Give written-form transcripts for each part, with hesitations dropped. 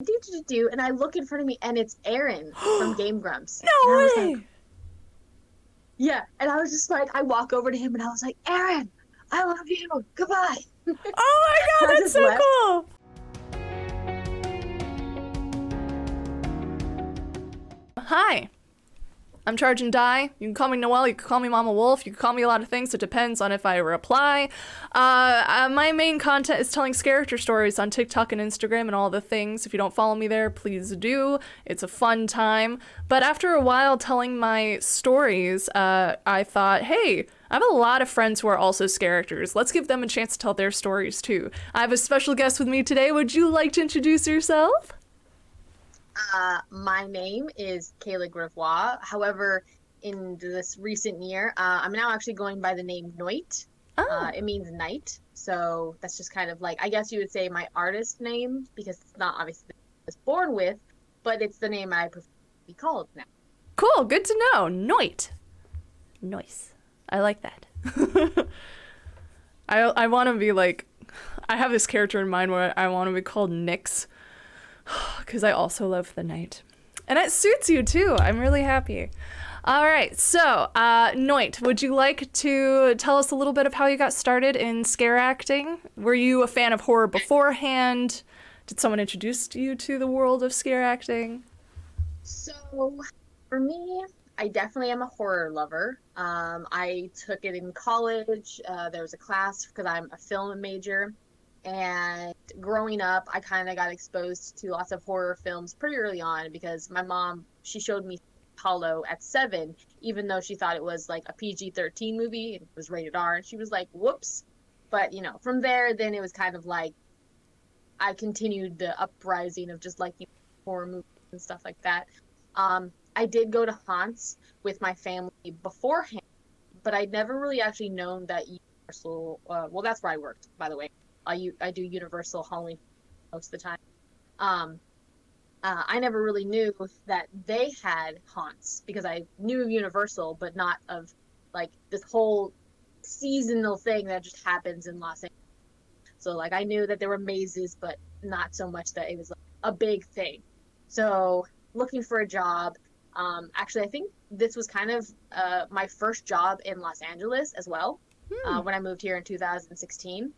and I look in front of me and it's Aaron from Game Grumps. And I No was like, way! yeah. And I was just like, I walk over to him and I was like, Aaron, I love you. Goodbye. Oh my god, I that's just so left. cool! Hi, I'm Charging Die. You can call me Noelle, you can call me Mama Wolf, you can call me a lot of things. It depends on if I reply. My main content is telling Scareactor stories on TikTok and Instagram and all the things. If you don't follow me there, please do. It's a fun time. But after a while telling my stories, I thought, hey, I have a lot of friends who are also Scareactors. Let's give them a chance to tell their stories too. I have a special guest with me today. Would you like to introduce yourself? My name is Kayla Grivois. However, in this recent year, I'm now actually going by the name Noite. Oh, It means night. So that's just kind of like, I guess you would say my artist name because it's not obviously the name I was born with, but it's the name I prefer to be called now. cool. Good to know. Noit. Nice. I like that. I want to be like, I have this character in mind where I want to be called Nyx, because I also love the night. And it suits you too. I'm really happy. All right, so Noit, would you like to tell us a little bit of how you got started in scare acting? Were you a fan of horror beforehand? Did someone introduce you to the world of scare acting? So for me, I definitely am a horror lover. I took it in college. There was a class because I'm a film major. And growing up, I kind of got exposed to lots of horror films pretty early on because my mom, she showed me Hollow at 7, even though she thought it was like a PG-13 movie and it was rated R. And she was like, whoops. But, from there, then it was kind of like I continued the uprising of just liking horror movies and stuff like that. I did go to haunts with my family beforehand, but I'd never really actually known that Universal. Well, that's where I worked, by the way. I do Universal Halloween most of the time. Um, I never really knew that they had haunts because I knew of Universal, but not of like this whole seasonal thing that just happens in Los Angeles. So like I knew that there were mazes, but not so much that it was like a big thing. So looking for a job. Actually, I think this was kind of my first job in Los Angeles as well Hmm. when I moved here in 2016.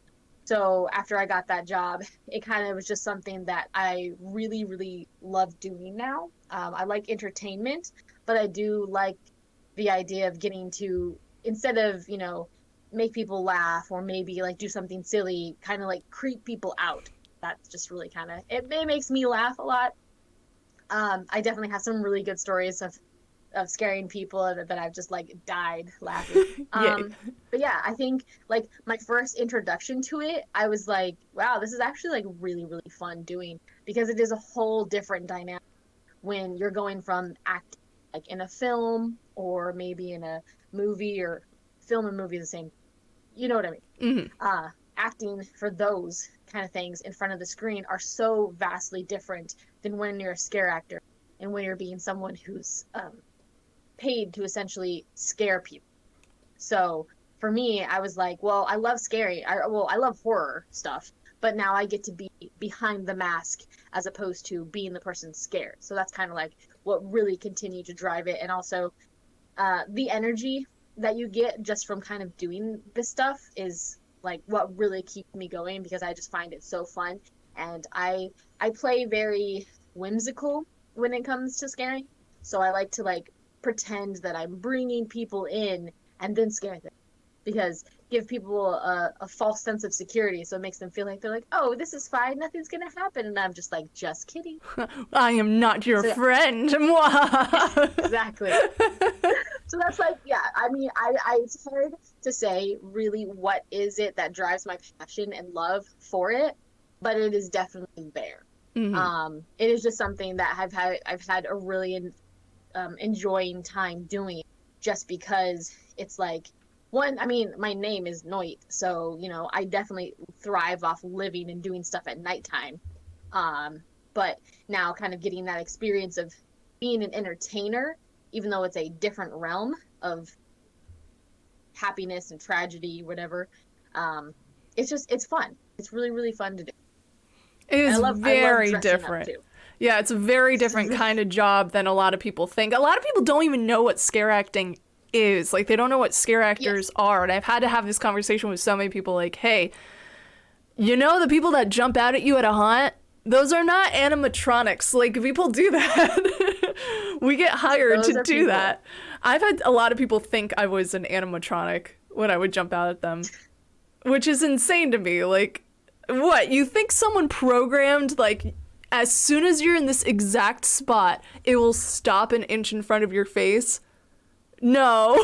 So after I got that job, it kind of was just something that I really, really love doing now. I like entertainment, but I do like the idea of getting to, instead of, make people laugh or maybe like do something silly, kind of like creep people out. That's just really kind of, it makes me laugh a lot. I definitely have some really good stories of scaring people that I've just like died laughing. Yay. But yeah, I think like my first introduction to it, I was like, wow, this is actually like really, really fun doing because it is a whole different dynamic when you're going from acting like in a film or maybe in a movie or film and movie the same. You know what I mean? Hmm. Acting for those kind of things in front of the screen are so vastly different than when you're a scare actor and when you're being someone who's paid to essentially scare people. So for me, I was like, well, I love I love horror stuff, but now I get to be behind the mask as opposed to being the person scared. So that's kind of like what really continued to drive it. And also the energy that you get just from kind of doing this stuff is like what really keeps me going because I just find it so fun. And I play very whimsical when it comes to scaring. So I like to like pretend that I'm bringing people in and then scare them because give people a false sense of security. So it makes them feel like they're like, oh, this is fine. Nothing's going to happen. And I'm just like, just kidding. I am not your So yeah, friend. Mwah. exactly. So that's like, yeah, I mean, it's hard to say really what is it that drives my passion and love for it, but it is definitely there. Hmm. It is just something that I've had a really enjoying time doing just because it's like one, I mean, my name is Noit, so I definitely thrive off living and doing stuff at nighttime. Um, but now kind of getting that experience of being an entertainer, even though it's a different realm of happiness and tragedy, whatever. Um, it's fun. It's really, really fun to do. It And is I love very dressing up different. too. Yeah, it's a very different kind of job than a lot of people think. A lot of people don't even know what scare acting is. Like, they don't know what scare actors Yes. are. And I've had to have this conversation with so many people like, hey, you know the people that jump out at you at a haunt? Those are not animatronics. Like, people do that. We get hired Those to are do people. that. I've had a lot of people think I was an animatronic when I would jump out at them, which is insane to me. Like, what? You think someone programmed, like, as soon as you're in this exact spot, it will stop an inch in front of your face? No.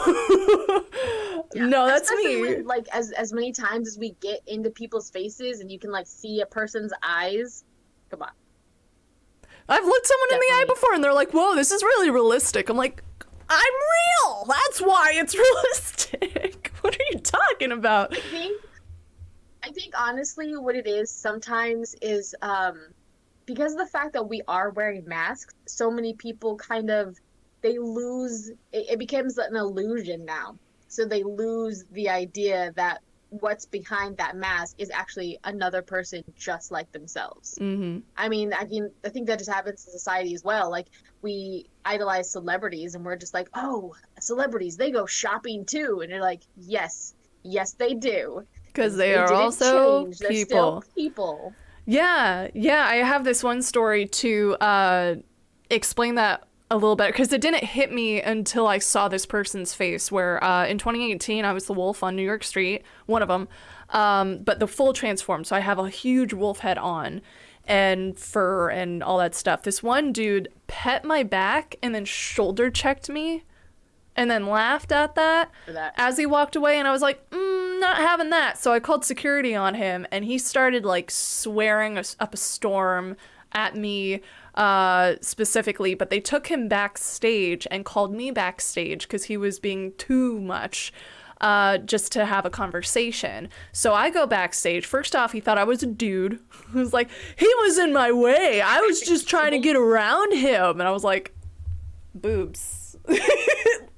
Yeah, No, that's especially me. when like as many times as we get into people's faces and you can like see a person's eyes. Come on, I've looked someone in the eye definitely. before and they're like, whoa, this is really realistic. I'm like, I'm real. That's why it's realistic. What are you talking about? I think honestly what it is sometimes is because of the fact that we are wearing masks, so many people kind of they lose it becomes an illusion now. So they lose the idea that what's behind that mask is actually another person just like themselves. Mm-hmm. I think that just happens in society as well. Like we idolize celebrities and we're just like, "Oh, celebrities, they go shopping too." And you're like, "Yes. Yes, they do." Because Because they they are didn't also change. They're still people. people. Yeah, yeah, I have this one story to explain that a little bit because it didn't hit me until I saw this person's face. Where in 2018, I was the wolf on New York Street, one of them, but the full transform. So I have a huge wolf head on and fur and all that stuff. This one dude pet my back and then shoulder checked me and then laughed at that For that. as he walked away, and I was like, not having that. So I called security on him, and he started like swearing up a storm at me specifically, but they took him backstage and called me backstage because he was being too much just to have a conversation. So I go backstage. First off, he thought I was a dude. He was like, he was in my way. I was just trying to get around him. And I was like, boobs.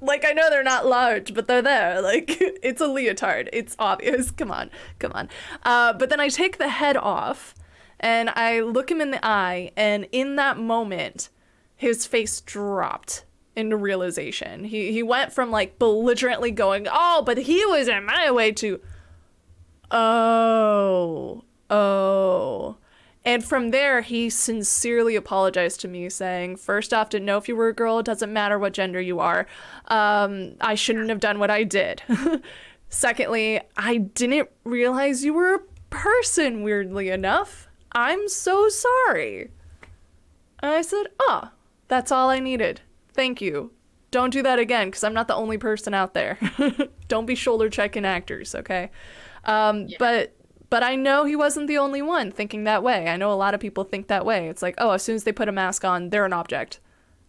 Like, I know they're not large, but they're there. Like, it's a leotard. It's obvious. Come on. Come on. But then I take the head off and I look him in the eye, and in that moment, his face dropped into realization. He went from like belligerently going, oh, but he was in my way, to, oh. And from there, he sincerely apologized to me, saying, first off, didn't know if you were a girl. It doesn't matter what gender you are. I shouldn't have done what I did. Secondly, I didn't realize you were a person, weirdly enough. I'm so sorry. And I said, oh, that's all I needed. Thank you. Don't do that again, because I'm not the only person out there. Don't be shoulder checking actors, okay? Yeah. But I know he wasn't the only one thinking that way. I know a lot of people think that way. It's like, oh, as soon as they put a mask on, they're an object.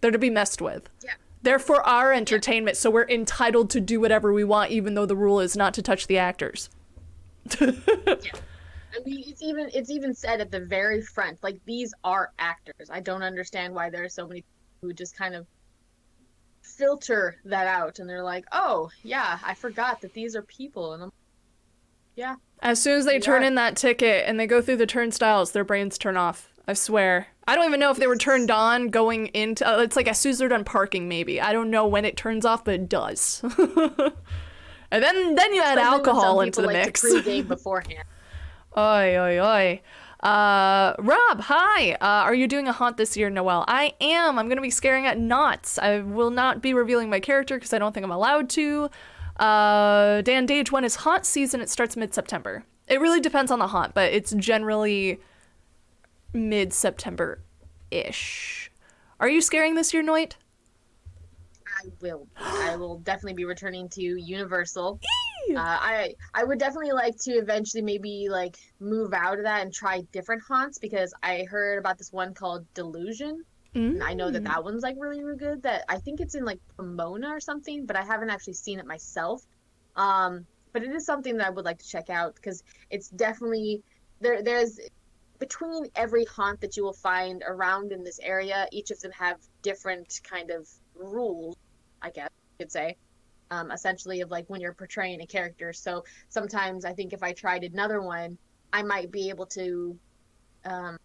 They're to be messed with. Yeah. They're for our Yeah. entertainment, so we're entitled to do whatever we want, even though the rule is not to touch the actors. Yeah. I mean, it's even said at the very front, like these are actors. I don't understand why there are so many people who just kind of filter that out and they're like, "Oh, yeah, I forgot that these are people." And I'm, yeah, As soon as they we turn are. in that ticket and they go through the turnstiles, their brains turn off. I swear. I don't even know if they were turned Yes. on going into. It's like as soon as they're done parking, maybe. I don't know when it turns off, but it does. And then you add Especially when some alcohol into people the like mix. to pregame beforehand. Oi, oi, oi. Rob, hi. Are you doing a haunt this year, Noelle? I am. I'm going to be scaring at knots. I will not be revealing my character because I don't think I'm allowed to. Dan Dage, when is haunt season? It starts mid-September. It really depends on the haunt, but it's generally mid-September-ish. Are you scaring this year, Noit? I will. I will definitely be returning to Universal. I would definitely like to eventually maybe like move out of that and try different haunts because I heard about this one called Delusion. And I know that Mm. that one's like really, really good. That I think it's in like Pomona or something, but I haven't actually seen it myself. But it is something that I would like to check out because it's definitely there's between every haunt that you will find around in this area, each of them have different kind of rules, I guess you could say. Essentially of like when you're portraying a character. So sometimes I think if I tried another one, I might be able to um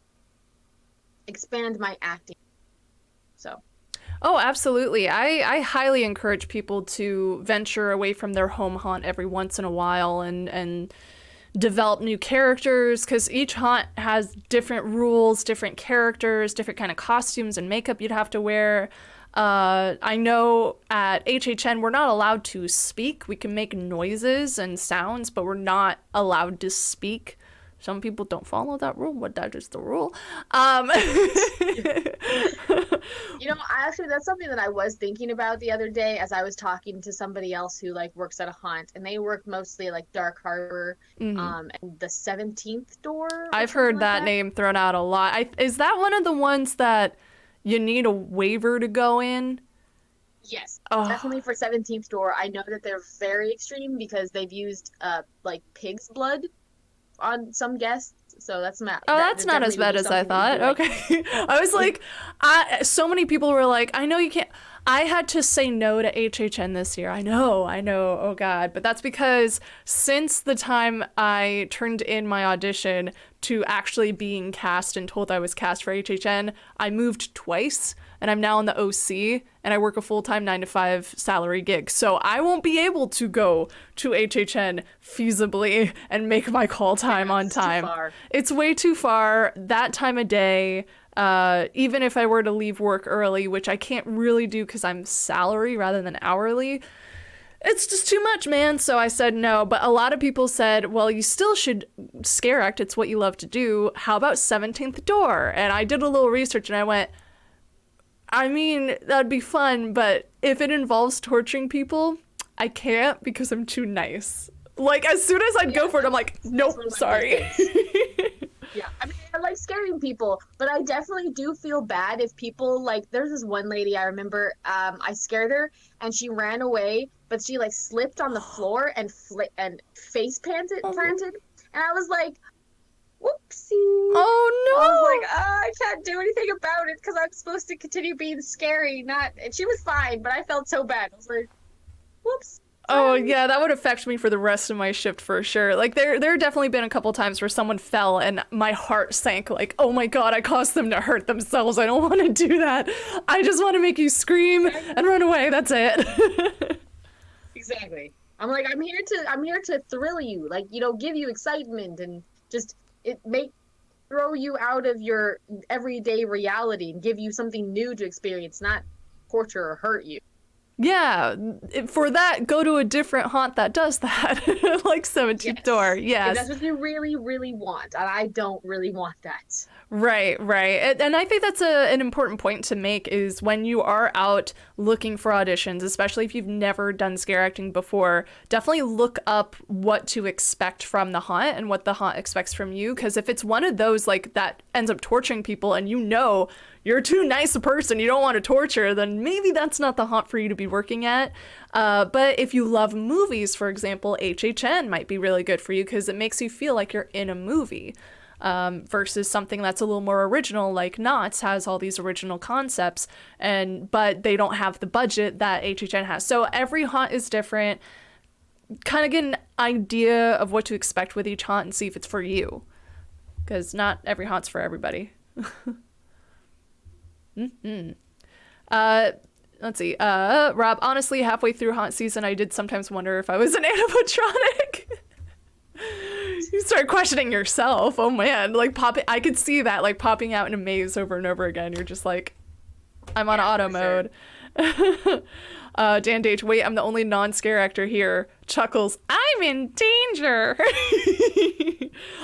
expand my acting. So, Oh, absolutely. I highly encourage people to venture away from their home haunt every once in a while and develop new characters, because each haunt has different rules, different characters, different kind of costumes and makeup you'd have to wear. I know at HHN we're not allowed to speak. We can make noises and sounds, but we're not allowed to speak. Some people don't follow that rule, but that is the rule. that's something that I was thinking about the other day as I was talking to somebody else who like works at a haunt, and they work mostly like Dark Harbor, and the 17th door. I've heard that name thrown out a lot. Is that one of the ones that you need a waiver to go in? Yes, definitely for 17th door. I know that they're very extreme because they've used like pig's blood on some guests, so that's not. Oh, that's not as bad as I thought. Okay, I was like, so many people were like, I know you can't. I had to say no to HHN this year. I know. Oh God, but that's because since the time I turned in my audition to actually being cast and told I was cast for HHN, I moved twice, and I'm now in the OC, and I work a full-time 9-to-5 salary gig. So I won't be able to go to HHN feasibly and make my call time on time. It's way too far. That time of day, even if I were to leave work early, which I can't really do because I'm salary rather than hourly, it's just too much, man. So I said no. But a lot of people said, well, you still should scare act. It's what you love to do. How about 17th door? And I did a little research and I went, I mean, that'd be fun, but if it involves torturing people, I can't because I'm too nice. Like, as soon as I'd go for it, I'm like, nope, sorry. Yeah, I mean, I like scaring people, but I definitely do feel bad if people, like, there's this one lady I remember, I scared her, and she ran away, but she, like, slipped on the floor and face planted, and I was like, whoopsie. Oh, no. I was like, I can't do anything about it because I'm supposed to continue being scary, and she was fine, but I felt so bad. I was like, whoops. Oh, yeah, that would affect me for the rest of my shift for sure. Like, there have definitely been a couple times where someone fell and my heart sank, like, oh my God, I caused them to hurt themselves. I don't want to do that. I just want to make you scream and run away. That's it. Exactly. I'm like, I'm here to thrill you, like, give you excitement and just throw you out of your everyday reality and give you something new to experience, not torture or hurt you. Yeah, for that, go to a different haunt that does that, like 17th door. Yes. If that's what you really, really want, and I don't really want that. Right. And I think that's an important point to make is when you are out looking for auditions, especially if you've never done scare acting before, definitely look up what to expect from the haunt and what the haunt expects from you. Because if it's one of those like that ends up torturing people and you're too nice a person, you don't want to torture, then maybe that's not the haunt for you to be working at. But if you love movies, for example, HHN might be really good for you because it makes you feel like you're in a movie. Versus something that's a little more original, like Knots has all these original concepts, but they don't have the budget that HHN has. So every haunt is different. Kind of get an idea of what to expect with each haunt and see if it's for you, because not every haunt's for everybody. Let's see. Rob, honestly, halfway through haunt season, I did sometimes wonder if I was an animatronic. You start questioning yourself. Oh man, like I could see that, like popping out in a maze over and over again. You're just like, I'm on auto mode. Sure. Dan Dage, wait, I'm the only non-scare actor here. Chuckles, I'm in danger.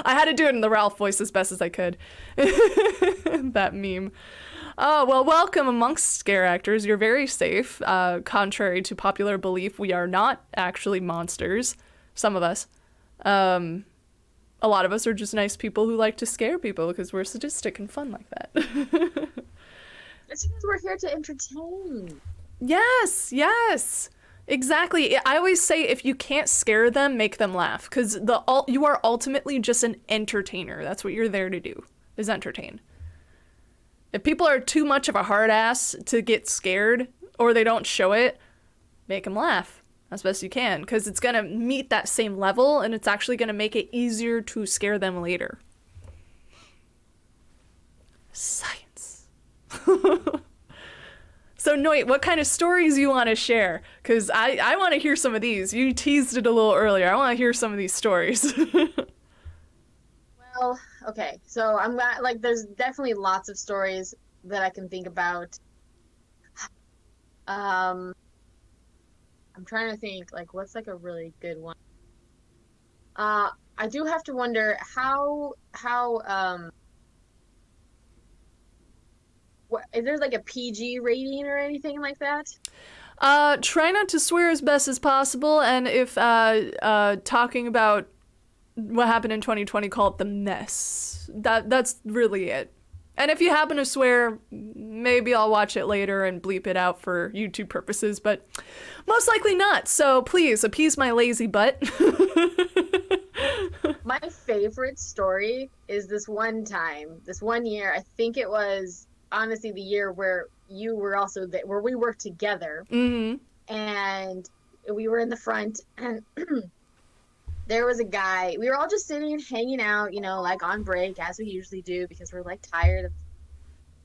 I had to do it in the Ralph voice as best as I could. That meme. Oh, well, welcome amongst scare actors. You're very safe. Contrary to popular belief, we are not actually monsters. Some of us. A lot of us are just nice people who like to scare people because we're sadistic and fun like that. It's because we're here to entertain. Yes, exactly. I always say if you can't scare them, make them laugh, because you are ultimately just an entertainer. That's what you're there to do, is entertain. If people are too much of a hard ass to get scared or they don't show it, make them laugh as best you can, because it's going to meet that same level and it's actually going to make it easier to scare them later. Science. So, Noit, what kind of stories you want to share? Because I want to hear some of these. You teased it a little earlier. I want to hear some of these stories. Well, okay. So I'm glad, like, there's definitely lots of stories that I can think about. Um, I'm trying to think, like, what's like a really good one. I do have to wonder how what is there like a PG rating or anything like that? Try not to swear as best as possible, and if talking about what happened in 2020, call it the mess. That's really it. And if you happen to swear, maybe I'll watch it later and bleep it out for YouTube purposes, but most likely not. So please appease my lazy butt. My favorite story is this one time, this one year, I think it was honestly the year where you were also there, where we worked together, Mm-hmm. and we were in the front, and there was a guy. We were all just sitting and hanging out, like on break, as we usually do, because we're like tired of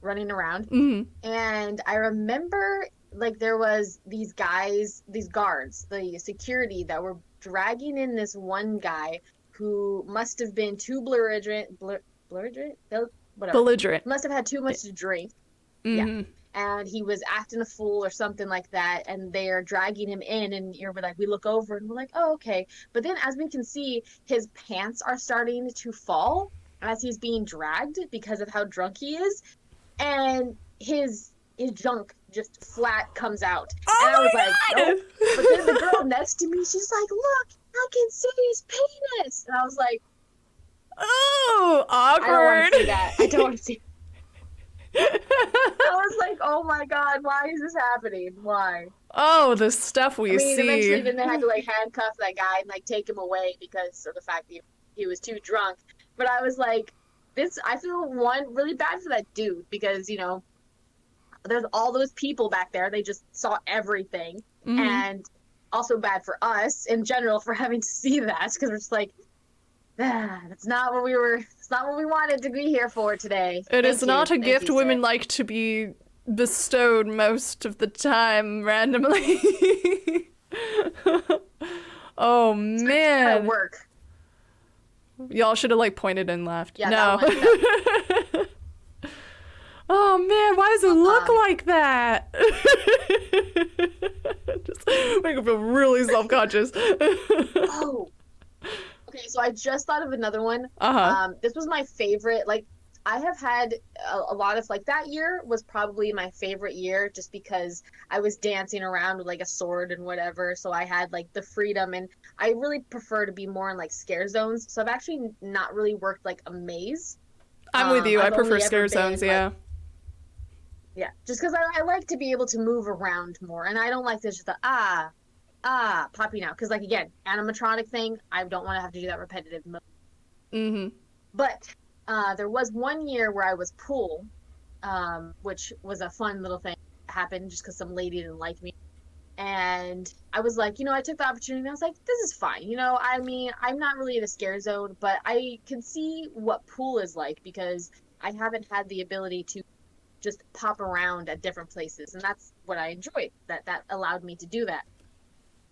running around. Mm-hmm. And I remember like there was these guys, these guards, the security that were dragging in this one guy who must have been too belligerent, whatever. Belligerent. Must have had too much to drink. Yeah. Mm-hmm. And he was acting a fool or something like that, and they're dragging him in, and you're like, we look over and we're like, oh, okay. But then as we can see, his pants are starting to fall as he's being dragged because of how drunk he is, and his junk just flat comes out. Oh And I was my like, God! nope. But then the girl next to me, she's like, look, I can see his penis. And I was like, Oh, I don't want awkward. to see that. I don't want to see. I was like, oh my God, why is this happening? Why? Oh, the stuff we I mean, eventually see. then they had to like handcuff that guy and like take him away because of the fact that he was too drunk. But I was like, I feel really bad for that dude because, there's all those people back there. They just saw everything. Mm-hmm. And also bad for us in general for having to see that because we're just like, it's not what we wanted to be here for today. It is not a Thank gift you, women sir. like to be bestowed most of the time randomly. Oh At man. work. Y'all should have like pointed and laughed. Yeah, No. that one. Oh man, why does it look like that? Just make me feel really self-conscious. Oh, okay. So I just thought of another one. Uh-huh. This was my favorite. Like, I have had a lot of like that year was probably my favorite year just because I was dancing around with like a sword and whatever. So I had like the freedom, and I really prefer to be more in like scare zones. So I've actually not really worked like a maze. I'm with you. I I've prefer only ever scare been, zones, like, yeah. yeah, just because I like to be able to move around more, and I don't like this just the popping out. Because like again, animatronic thing, I don't want to have to do that repetitive. Mm-hmm. But there was one year where I was pool, which was a fun little thing that happened just because some lady didn't like me, and I was like, I took the opportunity. And I was like, this is fine. I mean, I'm not really in a scare zone, but I can see what pool is like because I haven't had the ability to just pop around at different places, and that's what I enjoyed. That allowed me to do that.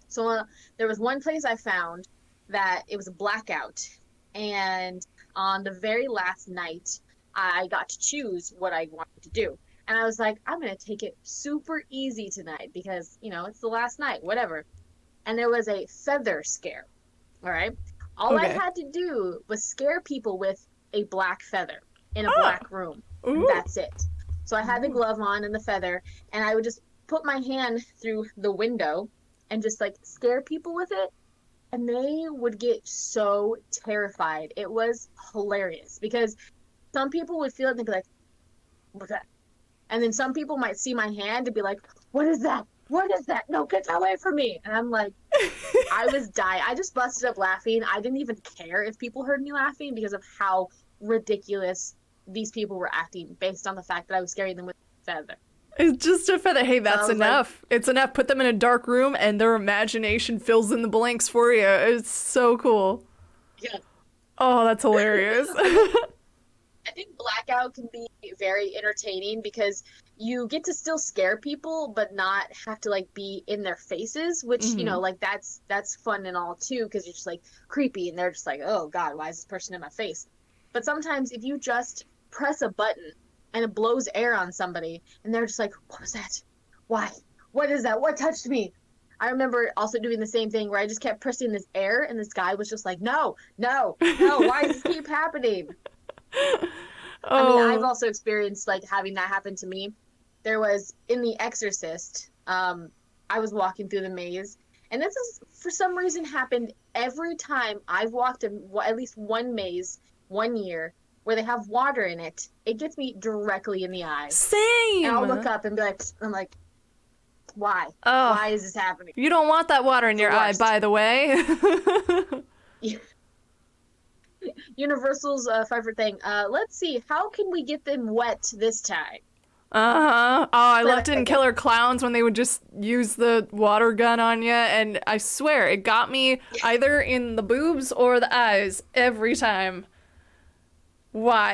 So there was one place I found that it was a blackout, and on the very last night, I got to choose what I wanted to do. And I was like, I'm gonna take it super easy tonight because it's the last night, whatever. And there was a feather scare. All right. All I Okay. had to do was scare people with a black feather in a Ah. black room. Ooh. That's it. So I had the glove on and the feather, and I would just put my hand through the window and just like scare people with it, and they would get so terrified. It was hilarious because some people would feel it and they'd be like, what's that? And then some people might see my hand and be like, what is that? What is that? No, get away from me. And I'm like, I was dying. I just busted up laughing. I didn't even care if people heard me laughing because of how ridiculous these people were acting based on the fact that I was scaring them with a feather. It's just a feather. Hey, that's was like- enough. It's enough. Put them in a dark room and their imagination fills in the blanks for you. It's so cool. Yeah. Oh, that's hilarious. I think Blackout can be very entertaining because you get to still scare people but not have to like be in their faces, which, Hmm. like that's fun and all too because you're just like creepy and they're just like, "Oh God, why is this person in my face?" But sometimes if you just press a button and it blows air on somebody and they're just like, "What was that? Why? What is that? What touched me?" I remember also doing the same thing where I just kept pressing this air and this guy was just like, "No, no, no, why does this keep happening?" I mean, I've Oh, also experienced like having that happen to me. There was in The Exorcist, I was walking through the maze, and this is for some reason happened every time I've walked in at least one maze 1 year where they have water in it. It gets me directly in the eye, and I'll look same. up and be like, I'm like, why? Oh, Why is this happening? you don't want that water in The your eye, worst. by the way. Universal's favorite thing. Let's see. How can we get them wet this time? Uh-huh. Oh, I Play loved that it in card game. Killer Clowns when they would just use the water gun on you, and I swear it got me either in the boobs or the eyes every time. Why?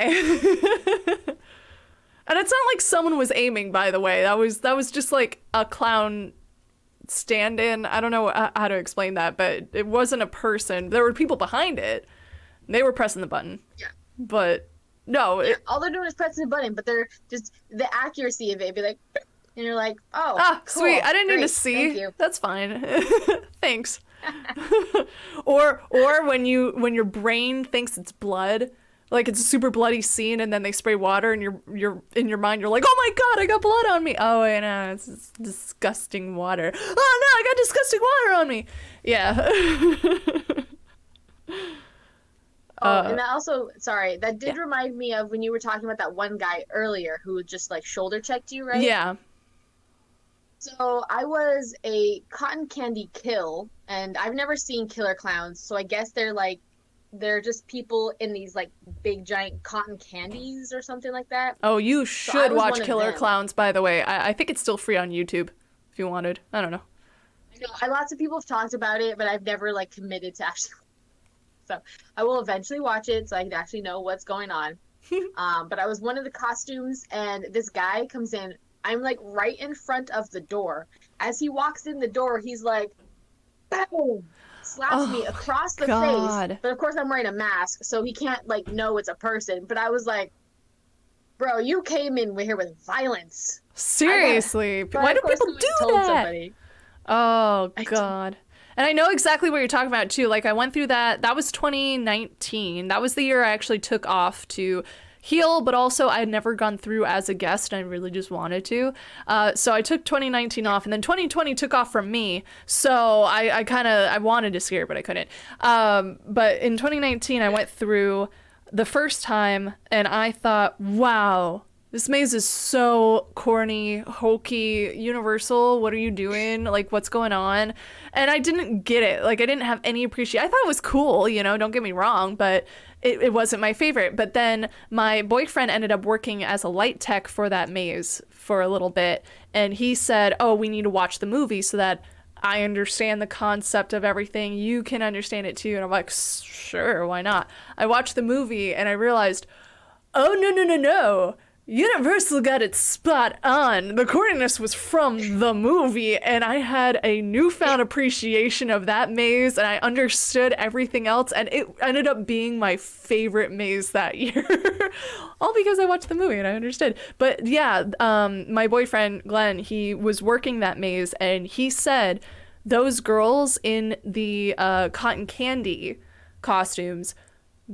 And it's not like someone was aiming, by the way. That was just like a clown stand-in. I don't know how to explain that, but it wasn't a person. There were people behind it. They were pressing the button. Yeah. But no, Yeah, all they're doing is pressing a button, but they're just the accuracy of it be like, and you're like, oh, sweet. cool, I didn't need to great, thank see. you. That's fine. Thanks. Or when your brain thinks it's blood, like it's a super bloody scene, and then they spray water, and you're in your mind, you're like, oh my god, I got blood on me. Oh wait, no, it's disgusting water. Oh no, I got disgusting water on me. Yeah. Oh, and that also, sorry, that Yeah. did remind me of when you were talking about that one guy earlier who just like shoulder checked you, right? Yeah. So I was a cotton candy kill, and I've never seen killer clowns, so I guess they're just people in these like big giant cotton candies or something like that. Oh, you So I should was watch one of Killer them. Clowns, by the way. I think it's still free on YouTube if you wanted. I don't know. I know lots of people have talked about it, but I've never like committed to actually. So I will eventually watch it so I can actually know what's going on. But I was one of the costumes, and this guy comes in. I'm like right in front of the door. As he walks in the door, he's like, boom, slaps me Oh my across the face. god. But of course, I'm wearing a mask, so he can't like know it's a person. But I was like, bro, you came in here with violence. I got. Seriously. But I, Why of do course, people went do and told that? somebody. Oh I don't. god. And I know exactly what you're talking about too. Like I went through that. That was 2019. That was the year I actually took off to heal, but also I had never gone through as a guest and I really just wanted to. So I took 2019 off, and then 2020 took off from me. So I kind of I wanted to scare, but I couldn't. But in 2019 I went through the first time and I thought, wow, this maze is so corny, hokey, Universal. What are you doing? Like, what's going on? And I didn't get it. Like, I didn't have any appreciation. I thought it was cool, don't get me wrong, but it wasn't my favorite. But then my boyfriend ended up working as a light tech for that maze for a little bit. And he said, oh, we need to watch the movie so that I understand the concept of everything. You can understand it too. And I'm like, sure, why not? I watched the movie and I realized, oh, no, no, no, no. Universal got it spot on. The corniness was from the movie, and I had a newfound appreciation of that maze, and I understood everything else, and it ended up being my favorite maze that year. All because I watched the movie and I understood. But yeah, my boyfriend, Glenn, he was working that maze, and he said those girls in the cotton candy costumes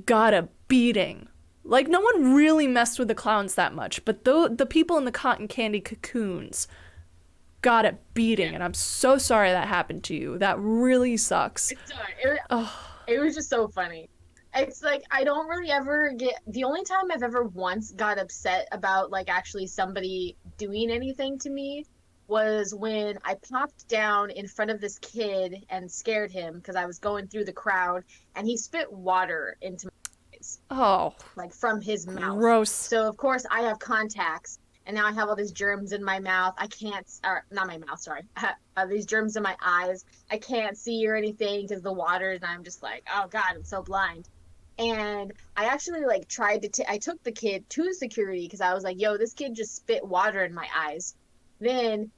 got a beating. Like, no one really messed with the clowns that much, but the people in the cotton candy cocoons got a beating, Yeah. and I'm so sorry that happened to you. That really sucks. It's it was just so funny. It's like I don't really ever get the only time I've ever once got upset about like actually somebody doing anything to me was when I popped down in front of this kid and scared him because I was going through the crowd and he spit water into my eyes, Oh, like from his mouth. gross. So of course I have contacts and now I have all these germs in my mouth. I can't, or not my mouth, sorry. These germs in my eyes. I can't see or anything because the water, and I'm just like, oh God, I'm so blind. And I actually like tried to I took the kid to security because I was like, yo, this kid just spit water in my eyes. Then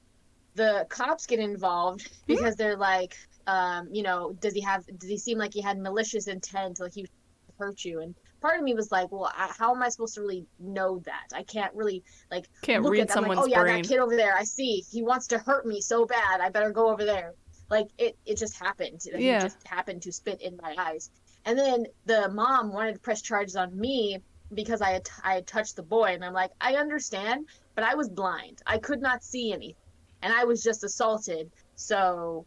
the cops get involved because they're like, does he seem like he had malicious intent, like he was trying to hurt you? And part of me was like, well, how am I supposed to really know that? I can't really like Can't look read at that. I'm like, oh someone's yeah, that brain. kid over there, I see. He wants to hurt me so bad. I better go over there. Like it just happened. He Yeah. just happened to spit in my eyes. And then the mom wanted to press charges on me because I had touched the boy, and I'm like, I understand, but I was blind. I could not see anything, and I was just assalded. So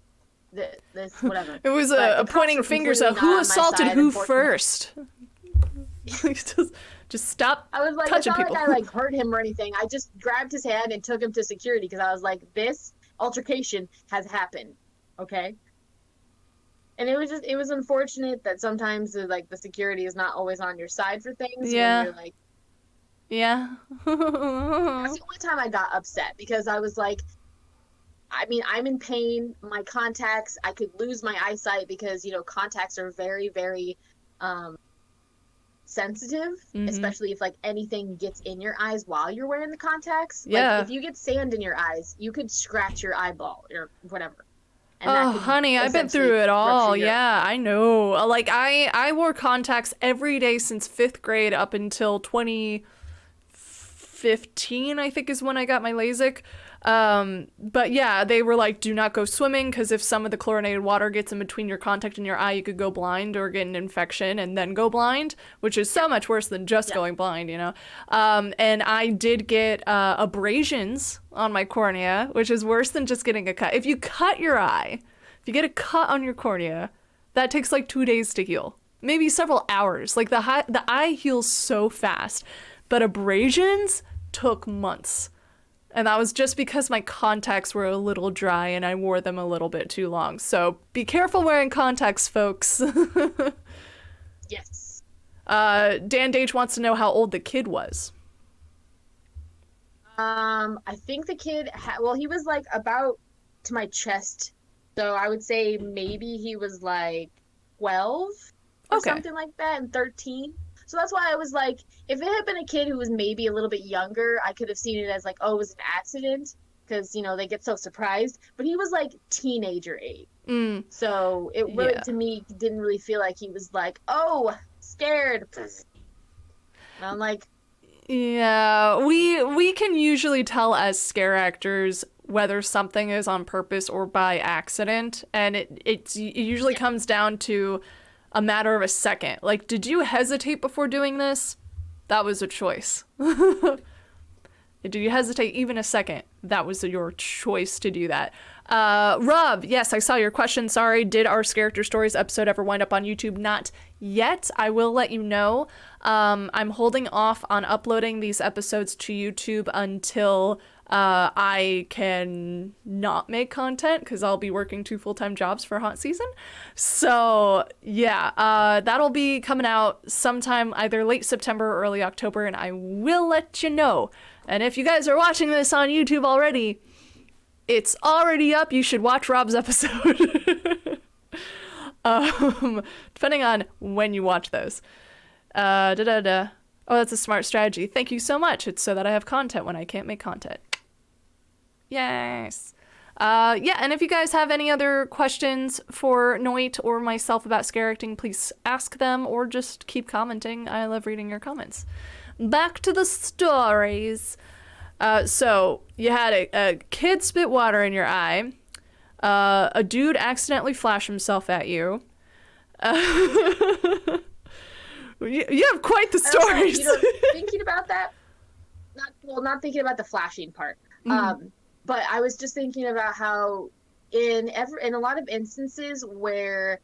this whatever. It was But the a cops pointing were fingers completely at who not on my assaulted side, who unfortunately. first. just stop I was like, it's touching not people. like I like hurt him or anything. I just grabbed his hand and took him to security because I was like, this altercation has happened. Okay. And it was unfortunate that sometimes the security is not always on your side for things when Yeah. you're like, Yeah. that's the only time I got upset because I was like, I mean, I'm in pain. My contacts, I could lose my eyesight because, contacts are very, very um, sensitive, Mhm. especially if like anything gets in your eyes while you're wearing the contacts. Like Yeah. if you get sand in your eyes, you could scratch your eyeball or whatever, and that Oh, could honey, I've been essentially through it rupture all. your. Yeah, I know. Like I wore contacts every day since 5th grade up until 2015, I think is when I got my LASIK. But yeah, they were like, do not go swimming because if some of the chlorinated water gets in between your contact and your eye, you could go blind or get an infection and then go blind, which is so much worse than just Yeah. going blind, you know? And I did get abrasions on my cornea, which is worse than just getting a cut. If you cut your eye, if you get a cut on your cornea, that takes like 2 days to heal. Maybe several hours. Like the eye heals so fast, but abrasions took months. And that was just because my contacts were a little dry and I wore them a little bit too long. So be careful wearing contacts, folks. Yes. Dan Dage wants to know how old the kid was. I think the kid well, he was like about to my chest. So I would say maybe he was like 12 or Okay. something like that and 13. So that's why I was like, if it had been a kid who was maybe a little bit younger, I could have seen it as like, oh, it was an accident because, they get so surprised. But he was like teenager age. Mm, So it really, yeah. to me, didn't really feel like he was like, oh, scared. And I'm like, Yeah, we can usually tell as scare actors whether something is on purpose or by accident, and it usually yeah, comes down to a matter of a second. Like, did you hesitate before doing this? That was a choice. Did you hesitate even a second? That was your choice to do that. Rob, yes, I saw your question. Sorry, did our Scareactor Stories episode ever wind up on YouTube? Not yet. I will let you know. I'm holding off on uploading these episodes to YouTube until I can not make content because I'll be working 2 full-time jobs for haunt season. So yeah, that'll be coming out sometime either late September or early October, and I will let you know. And if you guys are watching this on YouTube already, it's already up. You should watch Rob's episode. Depending on when you watch those. Oh, that's a smart strategy. Thank you so much. It's so that I have content when I can't make content. Yes. Yeah, and if you guys have any other questions for Noit or myself about scare acting, please ask them or just keep commenting. I love reading your comments. Back to the stories. So you had a kid spit water in your eye. A dude accidentally flashed himself at you. You have quite the I also, stories. thinking about that, not thinking about the flashing part. Mhm. But I was just thinking about how in a lot of instances where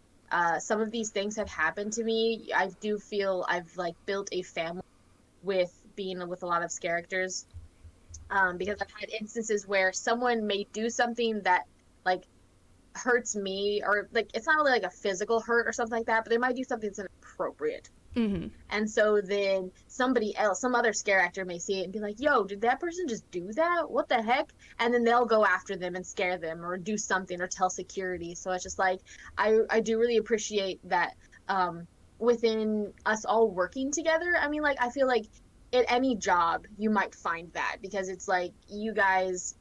some of these things have happened to me, I do feel I've like built a family with being with a lot of characters. Because I've had instances where someone may do something that like hurts me, or like it's not really like a physical hurt or something like that, but they might do something that's inappropriate. Mhm. And so then somebody else, some other scare actor may see it and be like, yo, did that person just do that? What the heck? And then they'll go after them and scare them or do something or tell security. So it's just like, I do really appreciate that within us all working together. I mean, like, I feel like at any job you might find that, because it's like you guys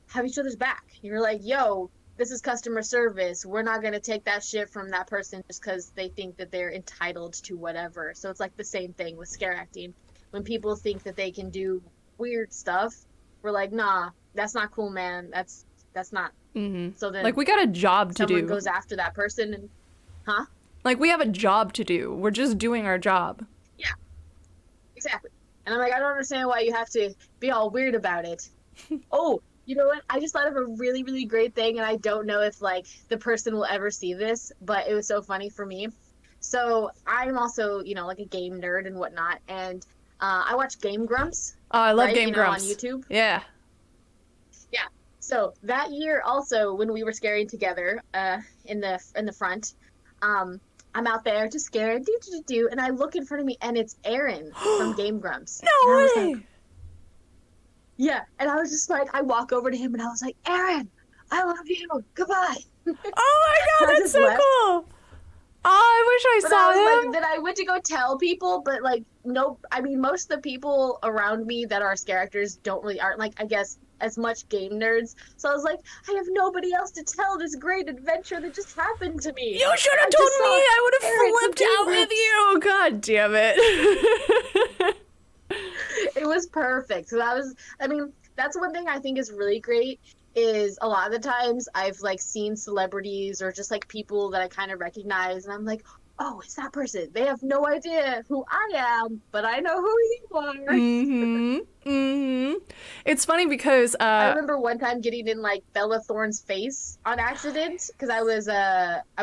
have each other's back. You're like, yo, this is customer service. We're not going to take that shit from that person just because they think that they're entitled to whatever. So it's like the same thing with scare acting. When people think that they can do weird stuff, we're like, nah, that's not cool, man. That's not. So then, Like, we got a job to someone do. goes after that person, and huh? Like, we have a job to do. We're just doing our job. Yeah, exactly. And I'm like, I don't understand why you have to be all weird about it. Oh, you know what? I just thought of a really, really great thing, and I don't know if like the person will ever see this, but it was so funny for me. So I'm also, like a game nerd and whatnot, and I watch Game Grumps. Oh, I love right? Game Grumps. On YouTube. Yeah. Yeah. So that year also, when we were scaring together, in the front, I'm out there just scared, and I look in front of me, and it's Aaron from Game Grumps. No and way! like, yeah, and I was just like, I walk over to him, and I was like, Aaron, I love you. Goodbye. Oh my god, I that's just so left. cool! Oh, I wish I But saw I was him. like, then I went to go tell people, but like, nope. I mean, most of the people around me that are scare actors aren't like, I guess, as much game nerds. So I was like, I have nobody else to tell this great adventure that just happened to me. You should have I told just me! saw I would Aaron have flipped from out Game with you! God damn it. It was perfect. So that's one thing I think is really great, is a lot of the times I've like seen celebrities or just like people that I kind of recognize, and I'm like, oh, it's that person. They have no idea who I am, but I know who you are. It's funny because I remember one time getting in like Bella Thorne's face on accident, because I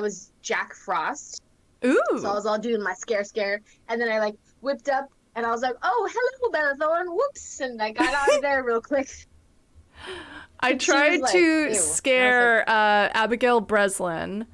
was Jack Frost. ooh. So I was all doing my scare, and then I like whipped up, and I was like, "Oh, hello, Bella Thorne!" Whoops, and I got out of there real quick. I And she tried was like, to "Ew." scare Abigail Breslin.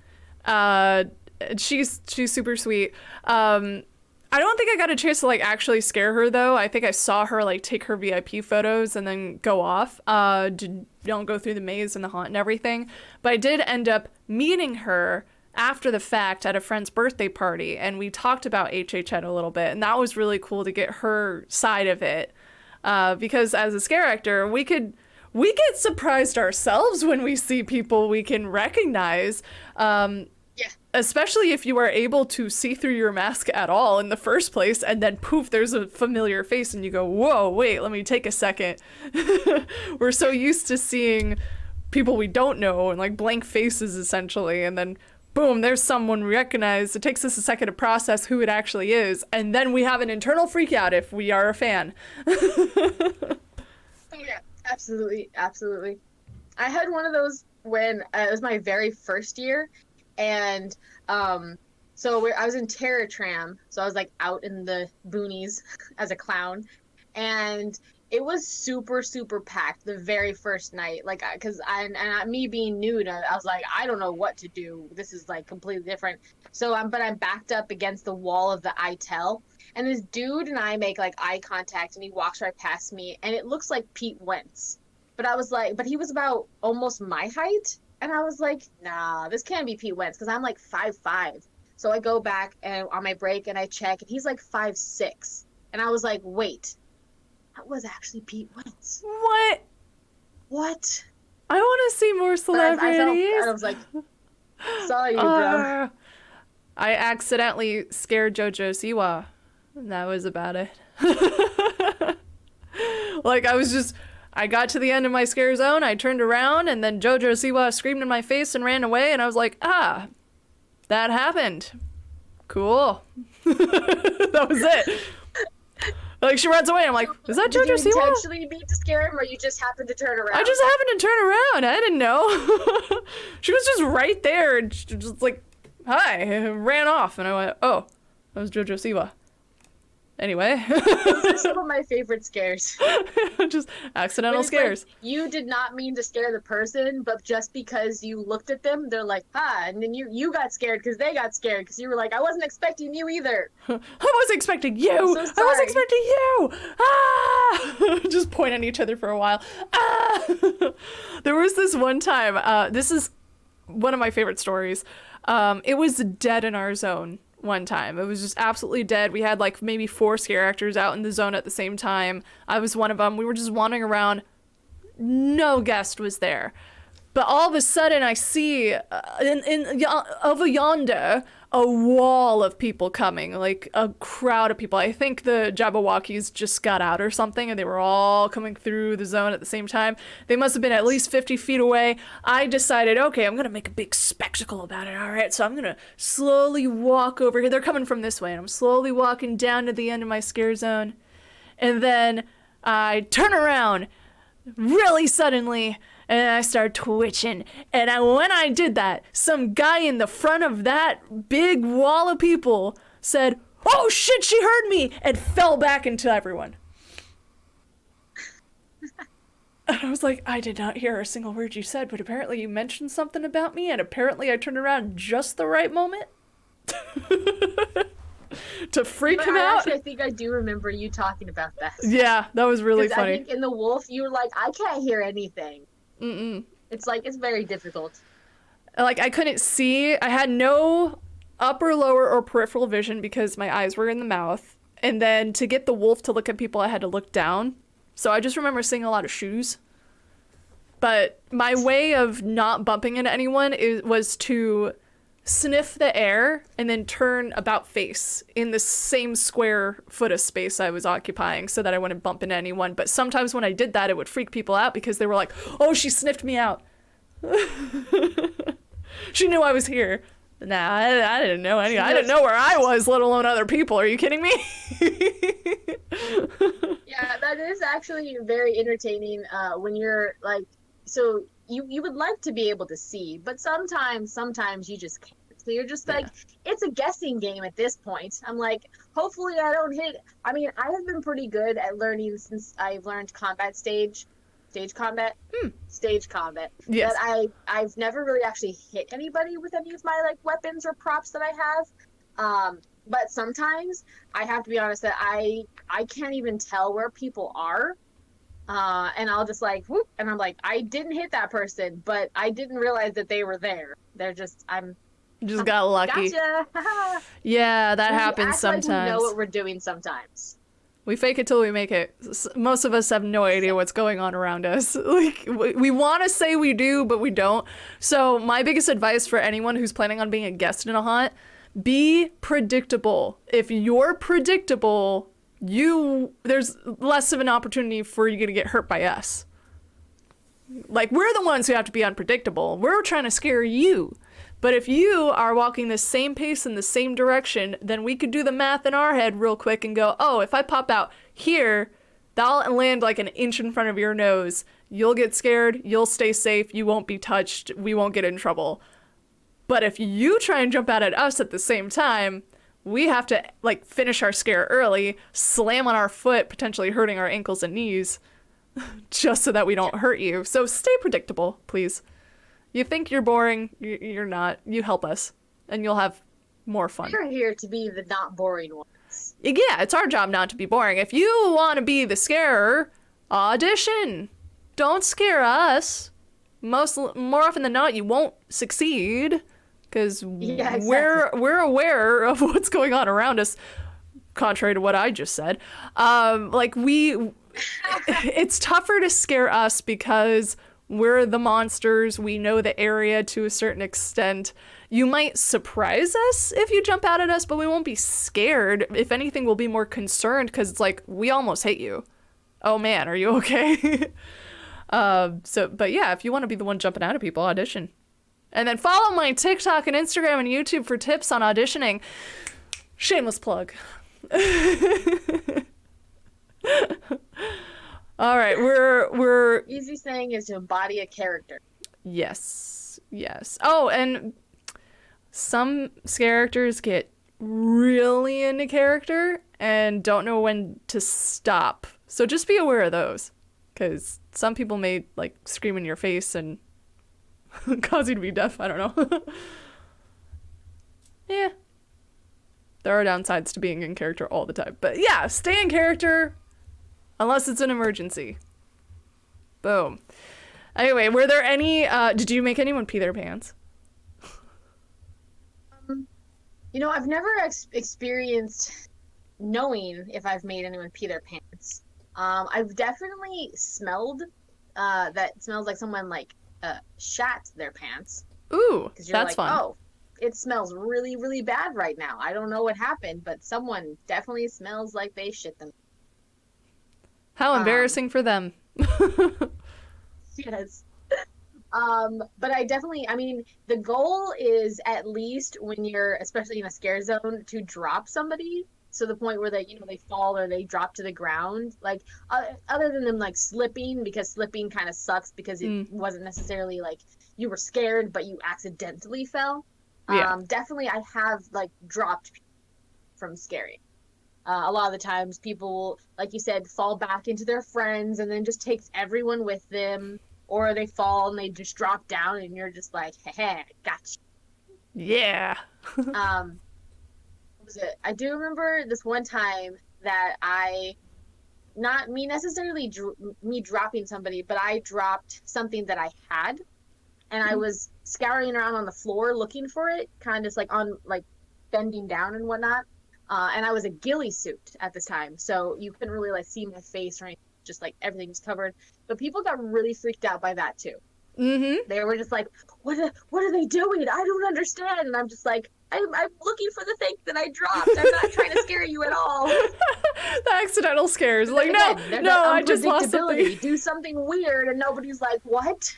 She's super sweet. I don't think I got a chance to like actually scare her though. I think I saw her like take her VIP photos and then go off. Don't go through the maze and the haunt and everything. But I did end up meeting her after the fact at a friend's birthday party, and we talked about HHN a little bit, and that was really cool to get her side of it. Because as a scare actor, we get surprised ourselves when we see people we can recognize. Yeah. Especially if you are able to see through your mask at all in the first place, and then poof, there's a familiar face, and you go, whoa, wait, let me take a second. We're so used to seeing people we don't know and like blank faces essentially, and then boom, there's someone we recognize. It takes us a second to process who it actually is, and then we have an internal freak out if we are a fan. Oh yeah, absolutely. I had one of those when it was my very first year, and so I was in Terror Tram, so I was like out in the boonies as a clown, and it was super, super packed the very first night. Like, me being new to, I was like, I don't know what to do. This is like completely different. So I'm backed up against the wall of the ITEL, and this dude and I make like eye contact, and he walks right past me, and it looks like Pete Wentz. But he was about almost my height, and I was like, nah, this can't be Pete Wentz, because I'm like 5'5". So I go back and on my break and I check, and he's like 5'6". And I was like, wait. That was actually Pete Wentz. What? I want to see more celebrities. I was like, saw you, bro. I accidentally scared JoJo Siwa, and that was about it. Like, I got to the end of my scare zone, I turned around, and then JoJo Siwa screamed in my face and ran away, and I was like, that happened. Cool. That was it. Like, she runs away. I'm like, is that JoJo Siwa? Did you intentionally mean to scare him, or you just happened to turn around? I just happened to turn around. I didn't know. She was just right there, and she just like, hi, and ran off. And I went, oh, that was JoJo Siwa. Anyway. Those are some of my favorite scares. Just accidental scares. Like, you did not mean to scare the person, but just because you looked at them, they're like, and then you got scared because they got scared, because you were like, I wasn't expecting you either. I wasn't expecting you. I'm so I was sorry. expecting you. Just point at each other for a while. There was this one time, this is one of my favorite stories. It was dead in our zone. one time. It was just absolutely dead. We had like maybe 4 scare actors out in the zone at the same time. I was one of them. We were just wandering around. No guest was there. But all of a sudden I see over yonder a wall of people coming, like a crowd of people. I think the Jabberwockies just got out or something and they were all coming through the zone at the same time. They must have been at least 50 feet away. I decided, okay, I'm gonna make a big spectacle about it. All right, so I'm gonna slowly walk over here. They're coming from this way and I'm slowly walking down to the end of my scare zone. And then I turn around really suddenly and I started twitching. And when I did that, some guy in the front of that big wall of people said, "Oh shit, she heard me!" and fell back into everyone. And I was like, I did not hear a single word you said, but apparently you mentioned something about me, and apparently I turned around just the right moment to freak him out. Actually, I think I do remember you talking about that. Yeah, that was really funny. I think in the wolf, you were like, I can't hear anything. It's like, it's very difficult. Like, I couldn't see. I had no upper, lower, or peripheral vision because my eyes were in the mouth. And then to get the wolf to look at people, I had to look down. So I just remember seeing a lot of shoes. But my way of not bumping into anyone was to sniff the air and then turn about face in the same square foot of space I was occupying so that I wouldn't bump into anyone. But sometimes when I did that, it would freak people out because they were like, "Oh, she sniffed me out." She knew I was here. Nah, I didn't know any. I didn't know where I was, let alone other people. Are you kidding me? Yeah, that is actually very entertaining when you're like, so you would like to be able to see, but sometimes you just can't. So you're just like, it's a guessing game at this point. I'm like, hopefully I don't hit. I mean, I have been pretty good at learning since I've learned stage combat. Yes. But I've never really actually hit anybody with any of my like weapons or props that I have. But sometimes I have to be honest that I can't even tell where people are. And I'll just like, whoop, and I'm like, I didn't hit that person, but I didn't realize that they were there. They're just, just got lucky. Gotcha. Yeah, that happens sometimes. Like we know what we're doing sometimes. We fake it till we make it. Most of us have no idea what's going on around us. Like, we want to say we do, but we don't. So my biggest advice for anyone who's planning on being a guest in a haunt, be predictable. If you're predictable, there's less of an opportunity for you to get hurt by us. Like, we're the ones who have to be unpredictable. We're trying to scare you. But if you are walking the same pace in the same direction, then we could do the math in our head real quick and go, oh, if I pop out here, that'll land like an inch in front of your nose. You'll get scared. You'll stay safe. You won't be touched. We won't get in trouble. But if you try and jump out at us at the same time, we have to like finish our scare early, slam on our foot, potentially hurting our ankles and knees, just so that we don't hurt you. So stay predictable, please. You think you're boring, you're not. You help us, and you'll have more fun. We're here to be the not boring ones. Yeah, it's our job not to be boring. If you want to be the scarer, audition. Don't scare us. More often than not, you won't succeed, because exactly. we're aware of what's going on around us, contrary to what I just said. It's tougher to scare us because we're the monsters. We know the area to a certain extent. You might surprise us if you jump out at us, but we won't be scared. If anything, we'll be more concerned because it's like, we almost hate you. Oh man, are you okay? But yeah, if you want to be the one jumping out at people, audition. And then follow my TikTok and Instagram and YouTube for tips on auditioning. Shameless plug. All right, we're easy saying is to embody a character. Yes. Oh, and some characters get really into character and don't know when to stop. So just be aware of those, because some people may like scream in your face and cause you to be deaf. I don't know. Yeah. There are downsides to being in character all the time. But yeah, stay in character. Unless it's an emergency. Boom. Anyway, were there any, did you make anyone pee their pants? I've never experienced knowing if I've made anyone pee their pants. I've definitely smelled that smells like someone like shat their pants Ooh, because you're that's like, fun. oh, it smells really, really bad right now. I don't know what happened, but someone definitely smells like they shit them. How Um, embarrassing for them. yes. But I mean, the goal is at least when you're, especially in a scare zone, to drop somebody. So the point where they fall or they drop to the ground, like other than them like slipping, because slipping kind of sucks because it Mm, wasn't necessarily like you were scared, but you accidentally fell. yeah. Definitely I have like dropped people from scaring. A lot of the times people will, like you said, fall back into their friends and then just takes everyone with them, or they fall and they just drop down and you're just like, hey, gotcha. Yeah. What was it? I do remember this one time that not me necessarily me dropping somebody, but I dropped something that I had, and I was scouring around on the floor looking for it, kind of just like on like bending down and whatnot. And I was a ghillie suit at this time, so you couldn't really like see my face or anything, just like everything was covered. But people got really freaked out by that too. Mm-hmm. They were just like, what are they doing? I don't understand." And I'm just like, I'm looking for the thing that I dropped. I'm not trying to scare you at all. The accidental scares. But then Like, no, again, there's that no, I just lost something. unpredictability. Do something weird, and nobody's like, "What?"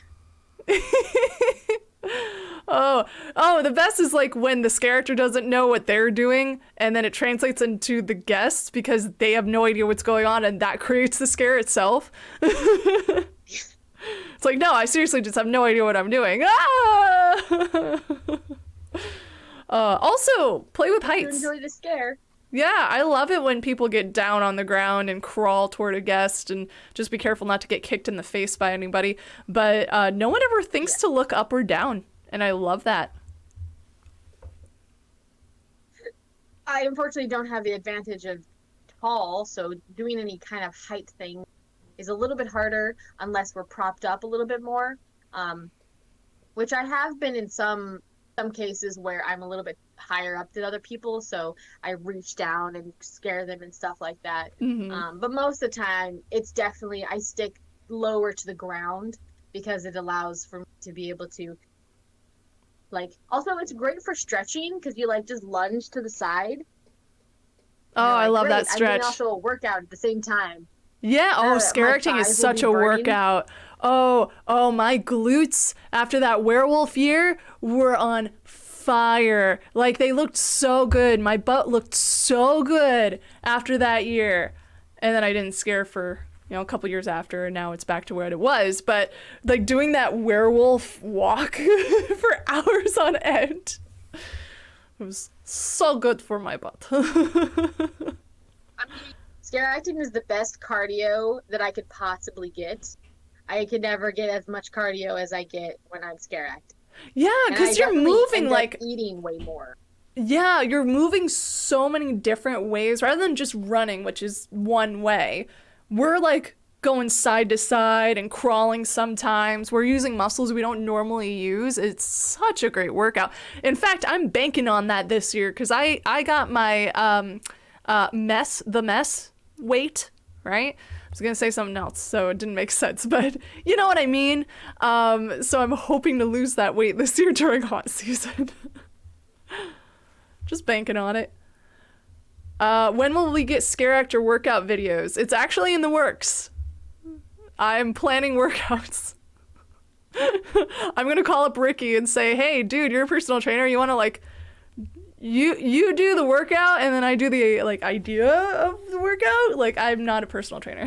Oh, the best is like when the Scareactor doesn't know what they're doing, and then it translates into the guests because they have no idea what's going on, and that creates the scare itself. It's like, no, I seriously just have no idea what I'm doing. Ah! Also, play with To heights. enjoy the scare. Yeah, I love it when people get down on the ground and crawl toward a guest, and just be careful not to get kicked in the face by anybody. But no one ever thinks to Yes. look up or down, and I love that. I unfortunately don't have the advantage of tall, so doing any kind of height thing is a little bit harder unless we're propped up a little bit more. Um, which I have been in some cases where I'm a little bit higher up than other people, so I reach down and scare them and stuff like that. Hmm. But most of the time, it's definitely I stick lower to the ground because it allows for me to be able to like. Also, it's great for stretching because you like just lunge to the side Oh, and you're I like, love great, that I'm doing stretch. also a workout at the same time. Yeah, oh, scare My acting is thighs will such be a burning. workout. Oh, my glutes after that werewolf year were on fire. Like, they looked so good. My butt looked so good after that year. And then I didn't scare for, a couple years after, and now it's back to where it was. But, like, doing that werewolf walk for hours on end, it was so good for my butt. I mean, scare acting is the best cardio that I could possibly get. I could never get as much cardio as I get when I'm scare acting. Yeah, And I because you're definitely moving end up like, eating way more. yeah, you're moving so many different ways rather than just running, which is one way. We're like going side to side and crawling sometimes. We're using muscles we don't normally use. It's such a great workout. In fact, I'm banking on that this year because I got my the mess weight, right? I was gonna say something else, so it didn't make sense, but you know what I mean. So I'm hoping to lose that weight this year during hot season. Just banking on it. When will we get Scareactor workout videos? It's actually in the works. I'm planning workouts. I'm gonna call up Ricky and say, hey, dude, you're a personal trainer. You wanna like, you do the workout and then I do the like idea of the workout? Like, I'm not a personal trainer.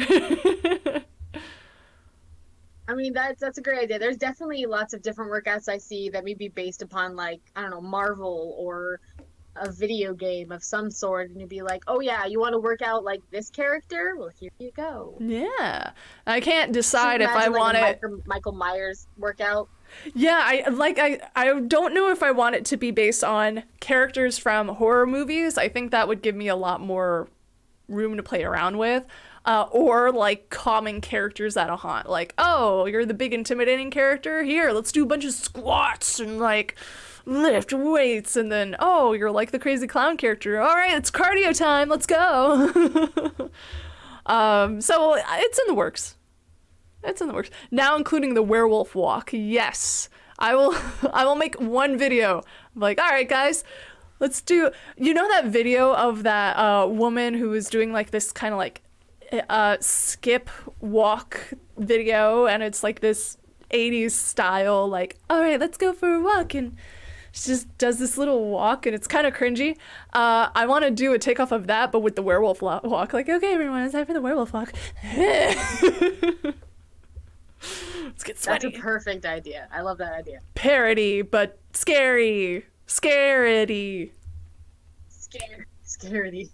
I mean, that's a great idea. There's definitely lots of different workouts I see that may be based upon like, I don't know, Marvel or a video game of some sort, and you'd be like, oh yeah, you want to work out like this character? Well, here you go. Yeah. I can't Just decide if I imagine like want a it. Michael Myers workout. Yeah, I don't know if I want it to be based on characters from horror movies. I think that would give me a lot more room to play around with. or like calming characters at a haunt. Like, oh, you're the big intimidating character? Here, let's do a bunch of squats and like lift weights. And then, oh, you're like the crazy clown character. All right, it's cardio time. Let's go. So it's in the works. It's in the works. Now including the werewolf walk. Yes. I will make one video. I'm like, all right, guys, let's do, you know that video of that woman who was doing like this kind of like skip walk video, and it's like this 80s style, like, all right, let's go for a walk, and she just does this little walk, and it's kind of cringy. I want to do a takeoff of that, but with the werewolf walk. Like, okay, everyone, it's time for the werewolf walk. Let's get sweaty. That's a perfect idea. I love that idea. Parody, but scary. Scaredy. Scaredy.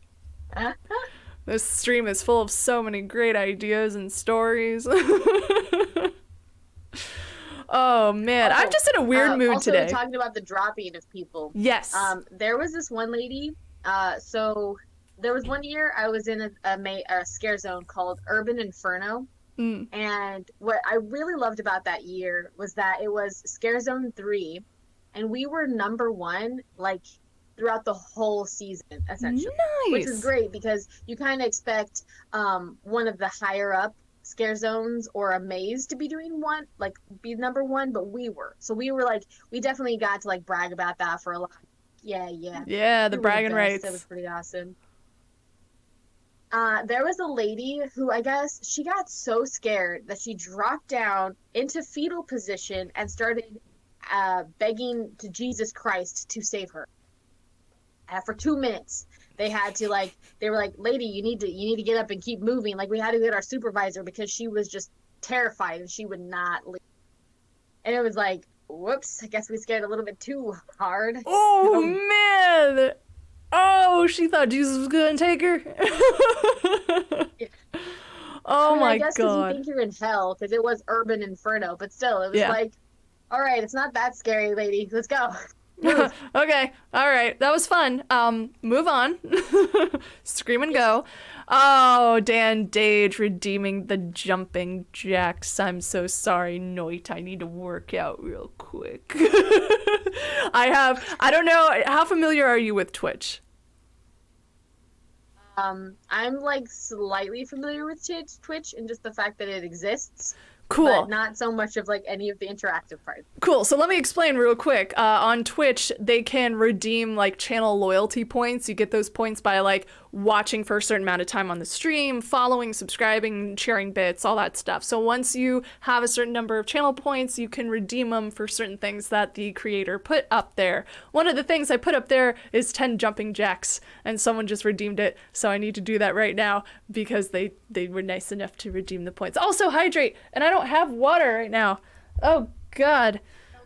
This stream is full of so many great ideas and stories. Oh man, I'm just in a weird mood also, today. Talking about the dropping of people. Yes. There was this one lady. So there was one year I was in a scare zone called Urban Inferno. And what I really loved about that year was that it was Scare Zone 3, and we were #1 like throughout the whole season, essentially. Nice. Which is great because you kind of expect one of the higher up scare zones or a maze to be doing one, like be #1, but we were. So we were like, we definitely got to like brag about that for a lot. Yeah. Yeah, the bragging rights. That was pretty awesome. There was a lady who, I guess, she got so scared that she dropped down into fetal position and started begging to Jesus Christ to save her. For 2 minutes, they had to they were like, "Lady, you need to get up and keep moving." Like, we had to get our supervisor because she was just terrified and she would not leave. And it was like, whoops, I guess we scared a little bit too hard. Oh man. Oh, she thought Jesus was gonna take her. Yeah. Oh my I guess god! because you think you're in hell, because it was Urban Inferno, but still, it was like, all right, it's not that scary, lady. Let's go. Okay, all right, that was fun. Move on. Scream and go. Oh, Dan Dage redeeming the jumping jacks. I'm so sorry, Noite. I need to work out real quick. I don't know, how familiar are you with Twitch? I'm like slightly familiar with Twitch and just the fact that it exists. Cool. But not so much of like any of the interactive parts. Cool. So let me explain real quick. On Twitch, they can redeem like channel loyalty points. You get those points by like watching for a certain amount of time on the stream, following, subscribing, sharing bits, all that stuff. So once you have a certain number of channel points, you can redeem them for certain things that the creator put up there. One of the things I put up there is 10 jumping jacks, and someone just redeemed it. So I need to do that right now because they were nice enough to redeem the points. Also hydrate, and I don't have water right now. Oh God.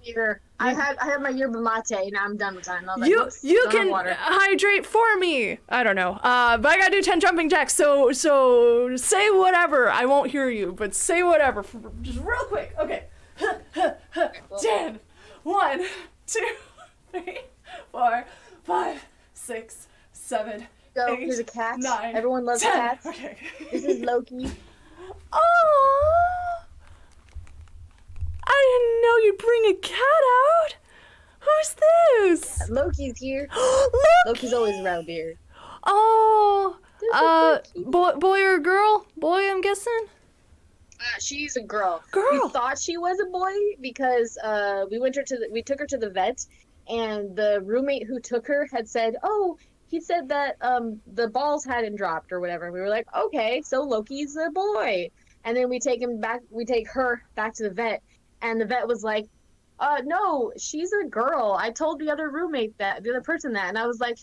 Either. I had my yerba mate and I'm done with that. And You can hydrate for me. I don't know. But I gotta do 10 jumping jacks. So say whatever. I won't hear you, but say whatever. Just real quick. Okay. 10. 1, 2, 3, 4, 5, 6, 7. Go. 8, Here's a cat. 9. Everyone loves 10. cats. Okay. This is Loki. Oh. I didn't know you'd bring a cat out. Who's this? Loki's here. Loki! Loki's always around here. Oh, boy or girl? Boy, I'm guessing. She's a girl. Girl. We thought she was a boy because we took her to the vet, and the roommate who took her had said, "Oh, he said that the balls hadn't dropped or whatever." And we were like, "Okay, so Loki's a boy." And then we take her back to the vet. And the vet was like, no, she's a girl. I told the other person that. And I was like,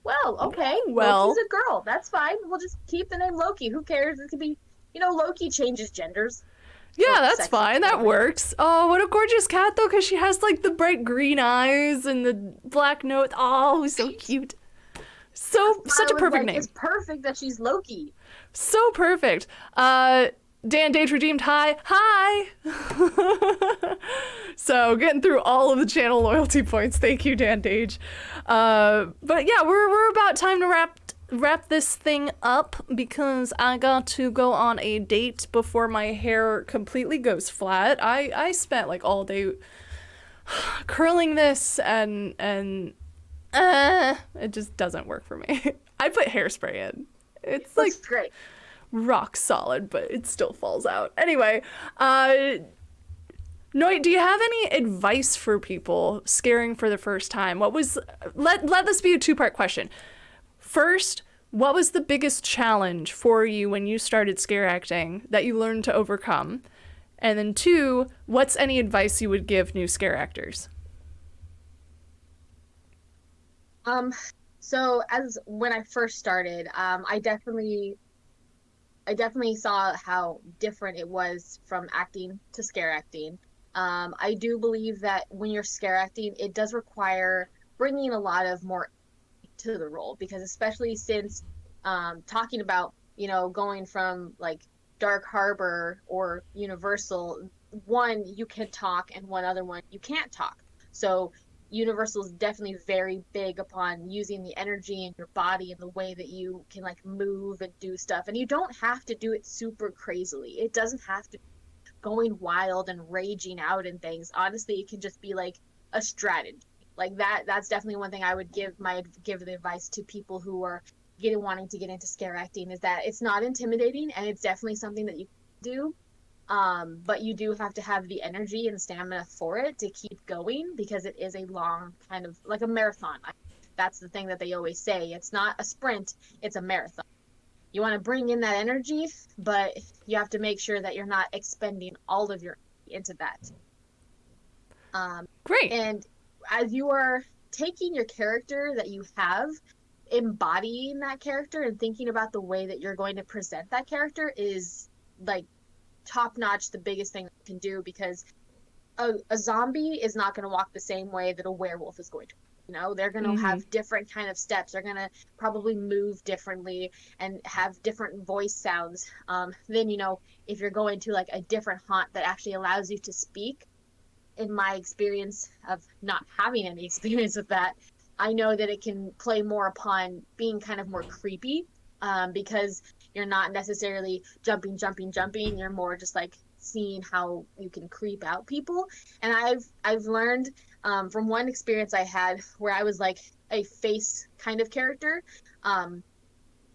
well, okay. Well, Loki's a girl. That's fine. We'll just keep the name Loki. Who cares? It could be, Loki changes genders. Yeah, that's fine. That works. Oh, what a gorgeous cat, though, because she has, like, the bright green eyes and the black nose. Oh, so cute. Such a perfect name. It's perfect that she's Loki. So perfect. Dan Dage redeemed hi. So getting through all of the channel loyalty points. Thank you, Dan Dage. But yeah, we're about time to wrap this thing up because I got to go on a date before my hair completely goes flat. I spent like all day curling this and it just doesn't work for me. I put hairspray in. It's like Looks great. rock solid, but it still falls out. Anyway, Noit, do you have any advice for people scaring for the first time? What was let this be a two-part question. First, what was the biggest challenge for you when you started scare acting that you learned to overcome? And then two, what's any advice you would give new scare actors? So as when I first started, I definitely saw how different it was from acting to scare acting. I do believe that when you're scare acting, it does require bringing a lot of more to the role because especially since talking about, going from like Dark Harbor or Universal, one you can talk and one other one you can't talk. So Universal is definitely very big upon using the energy in your body and the way that you can like move and do stuff. And you don't have to do it super crazily. It doesn't have to be going wild and raging out and things. Honestly, it can just be like a strategy. Like that's definitely one thing I would give the advice to people who are getting wanting to get into scare acting is that it's not intimidating and it's definitely something that you can do. But you do have to have the energy and stamina for it to keep going because it is a long kind of like a marathon. That's the thing that they always say. It's not a sprint, it's a marathon. You want to bring in that energy, but you have to make sure that you're not expending all of your energy into that. Great. And as you are taking your character that you have, embodying that character and thinking about the way that you're going to present that character is like top notch, the biggest thing you can do because a zombie is not going to walk the same way that a werewolf is going to. They're going to have different kind of steps. They're going to probably move differently and have different voice sounds. Then, if you're going to like a different haunt that actually allows you to speak, in my experience of not having any experience with that, I know that it can play more upon being kind of more creepy because you're not necessarily jumping. You're more just like seeing how you can creep out people. And I've learned from one experience I had where I was like a face kind of character,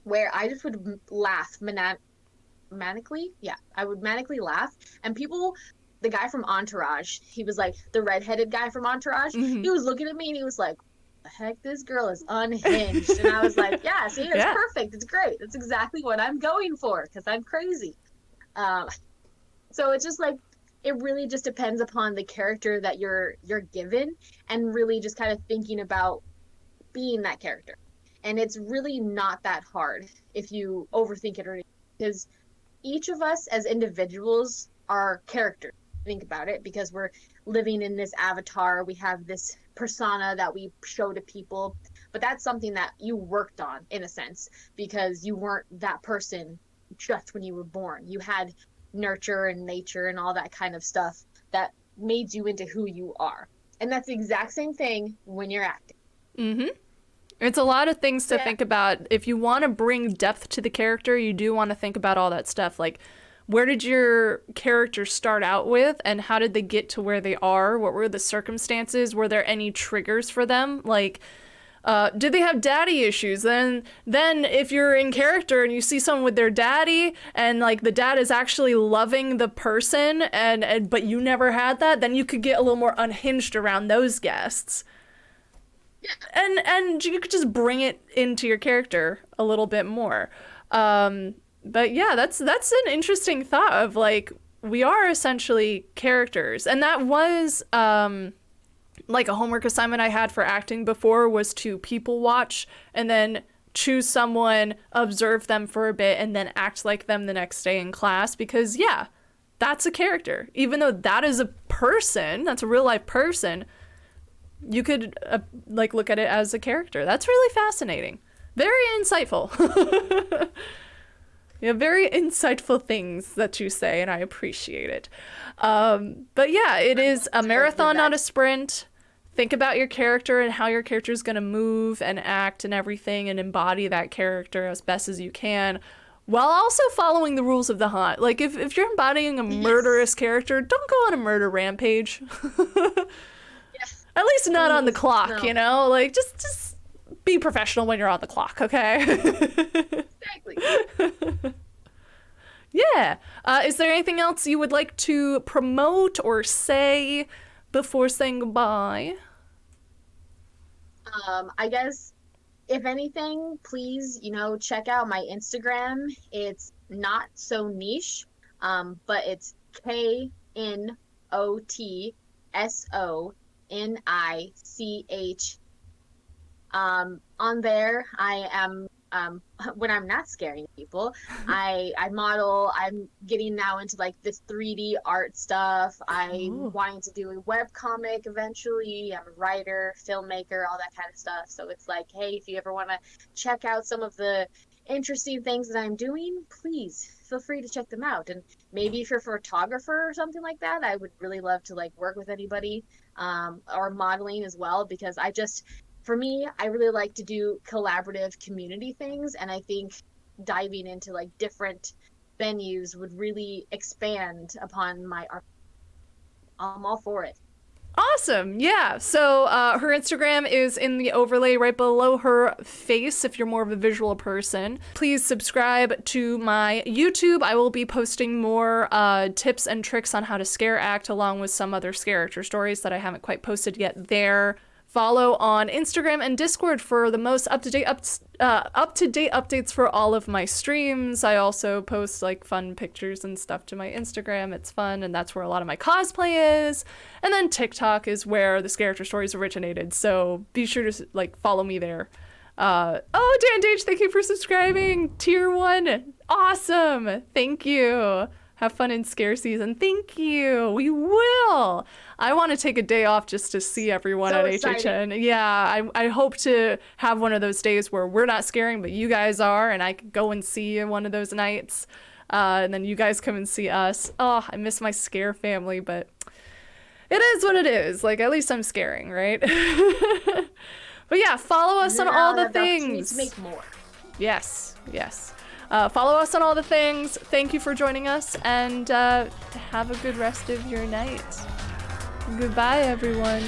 where I just would laugh manically. Yeah, I would manically laugh, and people. The guy from Entourage, he was like the redheaded guy from Entourage. He was looking at me and he was like, the heck, this girl is unhinged. And I was like, yeah, see, it's perfect. It's great. That's exactly what I'm going for because I'm crazy. So it's just like, it really just depends upon the character that you're given and really just kind of thinking about being that character. And it's really not that hard if you overthink it or anything because each of us as individuals are characters. Think about it because we're living in this avatar. We have this persona that we show to people, but that's something that you worked on in a sense because you weren't that person just when you were born. You had nurture and nature and all that kind of stuff that made you into who you are. And that's the exact same thing when you're acting. It's a lot of things to think about. If you want to bring depth to the character, you do want to think about all that stuff like where did your character start out with and how did they get to where they are? What were the circumstances? Were there any triggers for them? Like, did they have daddy issues? Then if you're in character and you see someone with their daddy and like the dad is actually loving the person and but you never had that, then you could get a little more unhinged around those guests. And you could just bring it into your character a little bit more. But yeah, that's an interesting thought of like we are essentially characters. And that was like a homework assignment I had for acting before was to people watch and then choose someone, observe them for a bit, and then act like them the next day in class because yeah, that's a character. Even though that is a person, that's a real life person, you could like look at it as a character. That's really fascinating. Very insightful. Yeah, very insightful things that you say, and I appreciate it. But yeah, it is a marathon, not a sprint. think about your character and how your character is going to move and act and everything, and embody that character as best as you can, while also following the rules of the haunt. Like, if you're embodying a murderous character, don't go on a murder rampage. Yes. At least not on the Please, clock, no. you know? Like, just be professional when you're on the clock, okay? Exactly. Yeah. Is there anything else you would like to promote or say before saying goodbye? I guess if anything, please, check out my Instagram. It's not so niche, but it's KNOTSONICH. On there, I am, when I'm not scaring people, I model. I'm getting now into like this 3D art stuff. I'm Ooh. wanting to do a web comic eventually. I'm a writer, filmmaker, all that kind of stuff. So it's like, hey, if you ever want to check out some of the interesting things that I'm doing, please feel free to check them out. And maybe if you're a photographer or something like that, I would really love to like work with anybody, or modeling as well, because for me, I really like to do collaborative community things, and I think diving into like different venues would really expand upon my art. I'm all for it. Awesome. Yeah. So her Instagram is in the overlay right below her face if you're more of a visual person. Please subscribe to my YouTube. I will be posting more tips and tricks on how to scare act, along with some other Scareactor stories that I haven't quite posted yet there. Follow on Instagram and Discord for the most up-to-date updates for all of my streams. I also post like fun pictures and stuff to my Instagram. It's fun, and that's where a lot of my cosplay is. And then TikTok is where the Scareactor stories originated. So be sure to like follow me there. Oh, Dan Dage, thank you for subscribing. Tier 1. Awesome. Thank you. Have fun in scare season. Thank you. We will. I want to take a day off just to see everyone So at exciting. HHN. Yeah, I hope to have one of those days where we're not scaring, but you guys are, and I could go and see you one of those nights. And then you guys come and see us. Oh, I miss my scare family, but it is what it is. Like, at least I'm scaring, right? But yeah, follow us on all the things. To make more. Yes, yes. Follow us on all the things. Thank you for joining us, and have a good rest of your night. Goodbye, everyone.